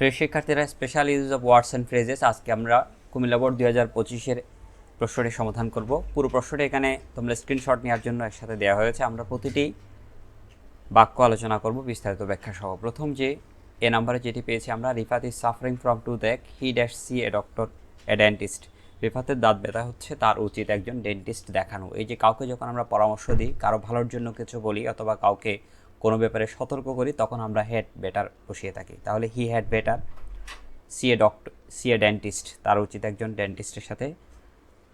প্রিয় শিক্ষার্থীরা, special use of words and phrases আজকে আমরা কুমিল্লা বোর্ড 2025-এর প্রশ্নটি সমাধান করব। পুরো প্রশ্নটি এখানে তোমরা স্ক্রিনশট নেওয়ার জন্য একসাথে দেওয়া হয়েছে। আমরা প্রতিটি বাক্য আলোচনা করব বিস্তারিত ব্যাখ্যা সহ। প্রথম যে নাম্বারে যেটি পেয়েছি আমরা, Rifat is suffering from toothache, he dash see a doctor, a dentist. রিফাতের দাঁত ব্যথা হচ্ছে, তার উচিত একজন ডেন্টিস্ট দেখানো। এই যে কাউকে যখন আমরা পরামর্শ দিই, কারো ভালোর জন্য কিছু বলি অথবা কাউকে কোনো ব্যাপারে সতর্ক করি, তখন আমরা হ্যাড বেটার বসিয়ে থাকি। তাহলে he had better see A dentist, তার উচিত একজন ডেন্টিস্টের সাথে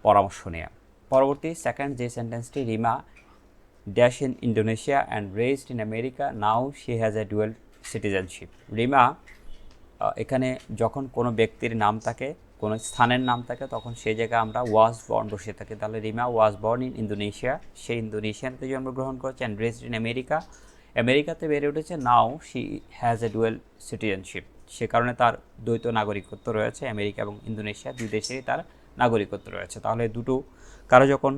পরামর্শ নেওয়া। পরবর্তী সেকেন্ড যে সেন্টেন্সটি, Rima dash in Indonesia and raised in America, now she has a dual citizenship. Rima এখানে যখন কোনো ব্যক্তির নাম থাকে, কোনো স্থানের নাম থাকে, তখন সেই জায়গায় আমরা ওয়াজ বর্ন বসিয়ে থাকি। তাহলে Rima was born in Indonesia, সে ইন্দোনেশিয়াতে জন্মগ্রহণ করেছে। অ্যান্ড রেজড ইন আমেরিকা, আমেরিকাতে বেড়ে উঠেছে। Now she has a dual citizenship, সে কারণে তার দ্বৈত নাগরিকত্ব রয়েছে। আমেরিকা এবং ইন্দোনেশিয়া দুই দেশেরই তার নাগরিকত্ব রয়েছে। তাহলে দুটো কারো যখন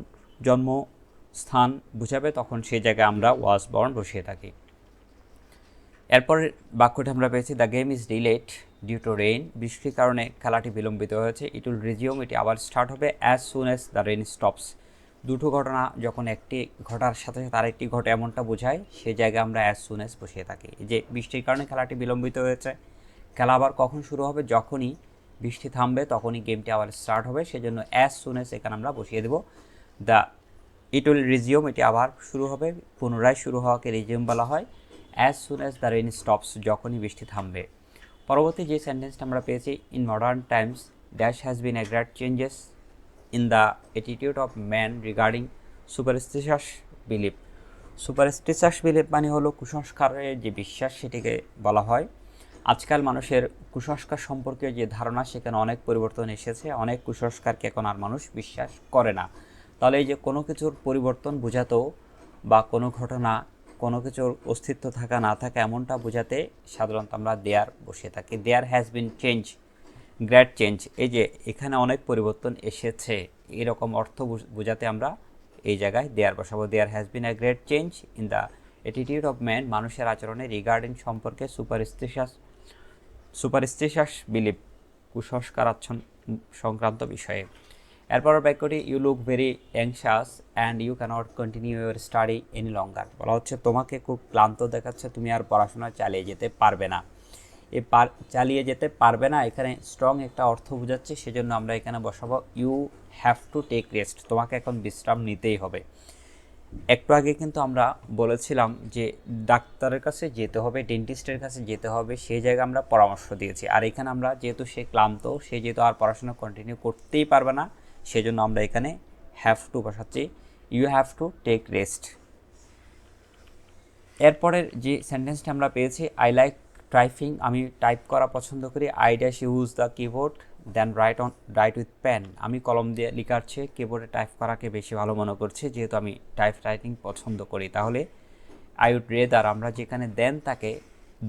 জন্মস্থান বুঝাবে, তখন সেই জায়গায় আমরা ওয়াজ বর্ন বসিয়ে থাকি। এরপর বাক্যটি আমরা পেয়েছি, the game is delayed due to rain, বৃষ্টির কারণে খেলাটি বিলম্বিত হয়েছে। ইট উইল রিজিউম, এটি আবার স্টার্ট হবে as soon as the rain stops. দুটো ঘটনা যখন একটি ঘটার সাথে সাথে আরেকটি ঘটে এমনটা বোঝায়, সেই জায়গায় আমরা অ্যাজ সুন অ্যাজ বসিয়ে থাকি। এই যে বৃষ্টির কারণে খেলাটি বিলম্বিত হয়েছে, খেলা আবার কখন শুরু হবে? যখনই বৃষ্টি থামবে তখনই গেমটি আবার স্টার্ট হবে, সেজন্য অ্যাজ সুন অ্যাজ এখানে আমরা বসিয়ে দেব। দ্য ইট উইল রিজিউম, এটি আবার শুরু হবে, পুনরায় শুরু হওয়াকে রিজিউম বলা হয়। As soon as the rain stops, যখনই বৃষ্টি থামবে। পরবর্তী যে সেন্টেন্সটা আমরা পেয়েছি, in modern Times dash has been a great changes in the attitude of man regarding সুপারস্টিশাস believe. সুপারস্টিশাস believe মানে হলো কুসংস্কারের যে বিশ্বাস, সেটিকে বলা হয়। আজকাল মানুষের কুসংস্কার সম্পর্কে যে ধারণা, সেখানে অনেক পরিবর্তন এসেছে। অনেক কুসংস্কারকে এখন আর মানুষ বিশ্বাস করে না। তাহলে এই যে কোনো কিছুর পরিবর্তন বোঝাতেও, বা কোনো ঘটনা, কোনো কিছুর অস্তিত্ব থাকা না থাকা এমনটা বোঝাতে সাধারণত আমরা দেয়ার বসে থাকি। There has been change, great change, এই যে এখানে অনেক পরিবর্তন এসেছে, এরকম অর্থ বোঝাতে আমরা এই জায়গায় দেয়ার বসাবো। There has been a great change in the attitude of man, মানুষের আচরণে, রিগার্ডিং সম্পর্কে, সুপারস্টিশাস বিলিভ, কুসংস্কার সংক্রান্ত বিষয়ে। এরপর বাক্যটি, you look very anxious and you can't continue your study any longer. বলা হচ্ছে তোমাকে খুব ক্লান্ত দেখাচ্ছে, তুমি আর পড়াশোনা চালিয়ে যেতে পারবে না। এই চালিয়ে যেতে পারবে না এখানে স্ট্রং একটা অর্থ বোঝাচ্ছে, সেজন্য আমরা এখানে বসাবো you have to take rest, তোমাকে এখন বিশ্রাম নিতেই হবে। একটু আগে কিন্তু আমরা বলেছিলাম যে ডাক্তারের কাছে যেতে হবে, ডেন্টিস্টের কাছে যেতে হবে, সেই জায়গায় আমরা পরামর্শ দিয়েছি। আর এখানে আমরা যেহেতু সে ক্লান্ত, সে যেহেতু আর পড়াশোনা কন্টিনিউ করতেই পারবে না, সেজন্য আমরা এখানে হ্যাভ টু বসাচ্ছি, you have to take rest. এরপরের যে সেন্টেন্সটা আমরা পেয়েছি, আই লাইক টাইপিং, আমি টাইপ করা পছন্দ করি। I dash use the keyboard than write with pen, আমি কলম দিয়ে লেখার চেয়ে কিবোর্ডে টাইপ করাকে বেশি ভালো মনে করছি, যেহেতু আমি টাইপ রাইটিং পছন্দ করি। তাহলে আই উড রেদার, আমরা যেখানে দেন তাকে,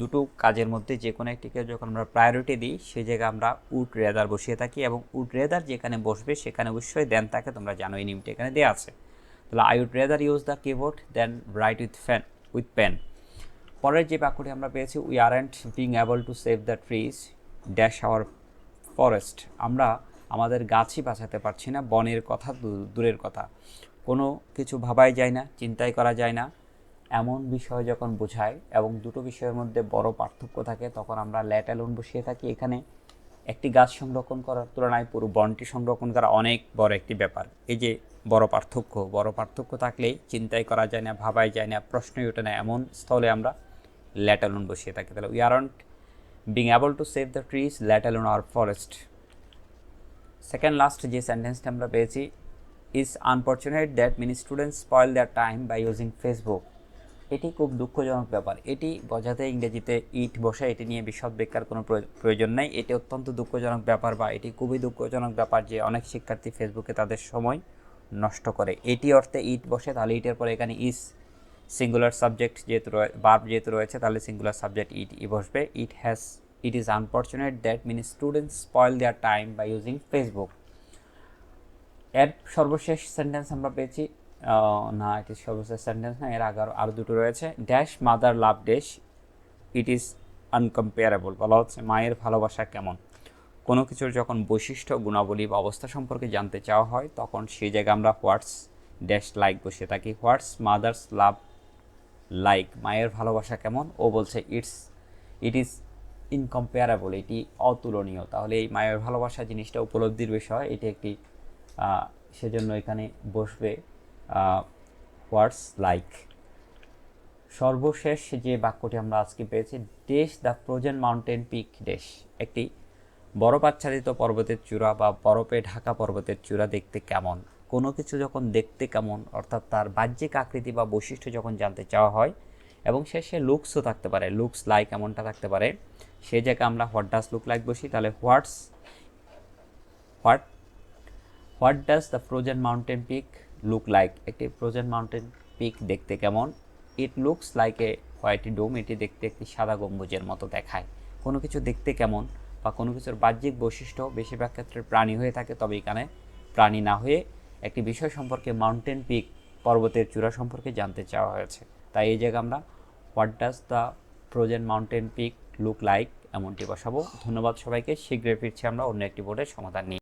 দুটো কাজের মধ্যে যে কোনো একটিকে যখন আমরা প্রায়োরিটি দিই, সেই জায়গায় আমরা উড রেদার বসিয়ে থাকি, এবং উড রেদার যেখানে বসবে সেখানে অবশ্যই দেন তাকে, তোমরা জানো এই নিয়মটি এখানে দেওয়া আছে। তাহলে I would rather use the keyboard than write with pen. পরের যে বাক্যটি আমরা পেয়েছি, we aren't being able to save the trees dash our forest, আমরা আমাদের গাছই বাঁচাতে পারছি না, বনের কথা দূরের কথা। কোনো কিছু ভাবাই যায় না, চিন্তাই করা যায় না, এমন বিষয় যখন বোঝায় এবং দুটো বিষয়ের মধ্যে বড় পার্থক্য থাকে, তখন আমরা লেট অ্যালোন বসিয়ে থাকি। এখানে একটি গাছ সংরক্ষণ করার তুলনায় পুরো বনটি সংরক্ষণ করা অনেক বড় একটি ব্যাপার। এই যে বড় পার্থক্য থাকলেই চিন্তাই করা যায় না, ভাবাই যায় না, প্রশ্নই ওঠে না, এমন স্থলে আমরা লেট অ্যালোন বসিয়ে থাকি। তাহলে we aren't being able to save the trees let alone our forest. Second last যে সেন্টেন্সটা আমরা পেয়েছি, is unfortunate that many students spoil their time by using Facebook, এটি খুব দুঃখজনক ব্যাপার। এটি বোঝাতে ইংরেজিতে ইট বসে, এটি নিয়ে বিশদ ব্যাখ্যার কোনো প্রয়োজন নেই। এটি অত্যন্ত দুঃখজনক ব্যাপার, বা এটি খুবই দুঃখজনক ব্যাপার যে অনেক শিক্ষার্থী ফেসবুকে তাদের সময় নষ্ট করে। এটি অর্থে ইট বসে, তাহলে ইটের পরে এখানে ইজ সিঙ্গুলার সাবজেক্ট যেহেতু ভার্ব যেহেতু রয়েছে, তাহলে সিঙ্গুলার সাবজেক্ট ই বসবে। It is unfortunate that many students spoil their time by using Facebook. এর সর্বশেষ সেন্টেন্স আমরা পেয়েছি, না এটি সর্বশেষ সেন্টেন্স না, এর আগে আরও দুটো রয়েছে। Dash mother love dash, it is uncomparable. বলা হচ্ছে মায়ের ভালোবাসা কেমন। কোনো কিছুর যখন বৈশিষ্ট্য, গুণাবলী বা অবস্থা সম্পর্কে জানতে চাওয়া হয় তখন সেই জায়গায় আমরা হোয়াটস ড্যাশ লাইক বসে থাকি। হোয়াটস মাদার্স লাভ লাইক, মায়ের ভালোবাসা কেমন। ও বলছে ইট ইজ ইনকম্পেয়ারেবল, এটি অতুলনীয়। তাহলে এই মায়ের ভালোবাসা জিনিসটা উপলব্ধির বিষয়, এটি একটি সেজন্য এখানে বসবে হোয়াটস লাইক। সর্বশেষ যে বাক্যটি আমরা আজকে পেয়েছি, dash the frozen mountain pick dash, একটি বরফ আচ্ছাদিত পর্বতের চূড়া বা বরফে ঢাকা পর্বতের চূড়া দেখতে কেমন। কোনো কিছু যখন দেখতে কেমন অর্থাৎ তার বাহ্যিক আকৃতি বা বৈশিষ্ট্য যখন জানতে চাওয়া হয় এবং শেষে লুকসও থাকতে পারে, লুকস লাইক এমনটা থাকতে পারে, সেই জায়গায় আমরা হোয়াট ডাজ লুক লাইক বসি। তাহলে what what does the frozen mountain peak look like, একটি ফ্রোজেন মাউন্টেন পিক দেখতে কেমন। It looks like a white dome, এটি দেখতে একটি সাদা গম্বুজের মতো দেখায়। কোনো কিছু দেখতে কেমন বা কোনো কিছুর বাহ্যিক বৈশিষ্ট্য বেশিরভাগ ক্ষেত্রে প্রাণী হয়ে থাকে, তবে এখানে প্রাণী না হয়ে একটি বিষয় সম্পর্কে, মাউন্টেন পিক পর্বতের চূড়া সম্পর্কে জানতে চাওয়া হয়েছে। তাই এই জায়গায় আমরা what does the frozen mountain peak look like এমনটি বসাবো। ধন্যবাদ সবাইকে। শীঘ্রই ফিরছি আমরা অন্য একটি বোর্ডের সমাধান নিয়ে।